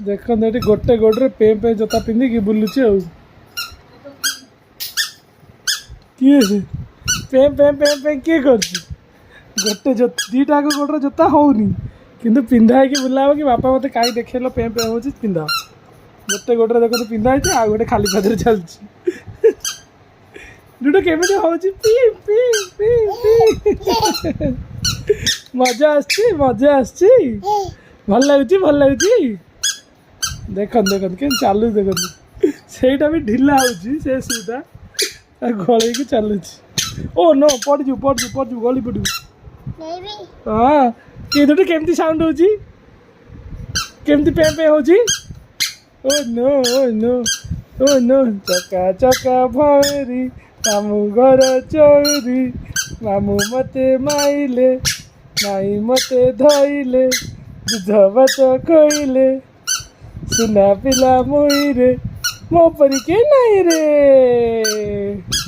ଦେଖନ୍ତୁ ଏଠି ଗୋଟେ ଗୋଡ଼ରେ ପେଁ ପେଁ ଜୋତା ପିନ୍ଧିକି ବୁଲୁଛି ଆଉ। କିଏ ସେ ପେଁ ପେଁ ପେଁ ପେଁ କିଏ କରୁଛି? ଗୋଟେ ଦୁଇଟା ଆଗ ଗୋଡ଼ରେ ଜୋତା ହେଉନି କିନ୍ତୁ ପିନ୍ଧା ହେଇକି ବୁଲା ହେବ କି ବାପା ମୋତେ କାହିଁ ଦେଖେଇଲ ପେଁ ପେଁ ହେଉଛି ପିନ୍ଧା। ଗୋଟେ ଗୋଡ଼ରେ ଦେଖନ୍ତୁ ପିନ୍ଧା ହେଇଛି ଆଉ ଗୋଟେ ଖାଲି ପାଦରେ ଚାଲୁଛି। ଦୁଇଟା କେମିତି ହେଉଛି ପି ପି ପି ପି। ମଜା ଆସୁଛି ମଜା ଆସୁଛି। ଭଲ ଲାଗୁଛି ଭଲ ଲାଗୁଛି। ଦେଖନ୍ତୁ ଦେଖନ୍ତୁ କେମିତି ଚାଲୁଛି ଦେଖନ୍ତୁ। ସେଇଟା ବି ଢିଲା ହେଉଛି ସେ ସୁଟା ଗଳେଇକି ଚାଲୁଛି। ଓ नो ପଡ଼ିଯିବୁ ପଡ଼ିଯିବୁ ପଡ଼ିଯିବୁ ଗଳି ପଡ଼ିବୁ। ହଁ କିଏ ଦୁଇଟା କେମିତି ସାଉଣ୍ଡ ହେଉଛି କେମିତି ପେଁ ପେଁ ହେଉଛି। ଓ नो ଚକା ଚକା ଭଉଁରୀ ମାମୁଁ ଘର ଚୋରୀ ମାମୁଁ ମୋତେ ମାଇଲେ ମାଇଁ ମୋତେ ଧଇଲେ ଦୁଧ ଭାତ ଖୋଇଲେ ସୁନା ପିଲା ମୁଇଁରେ ମୋ ପରି କେହି ନାହିଁ ରେ।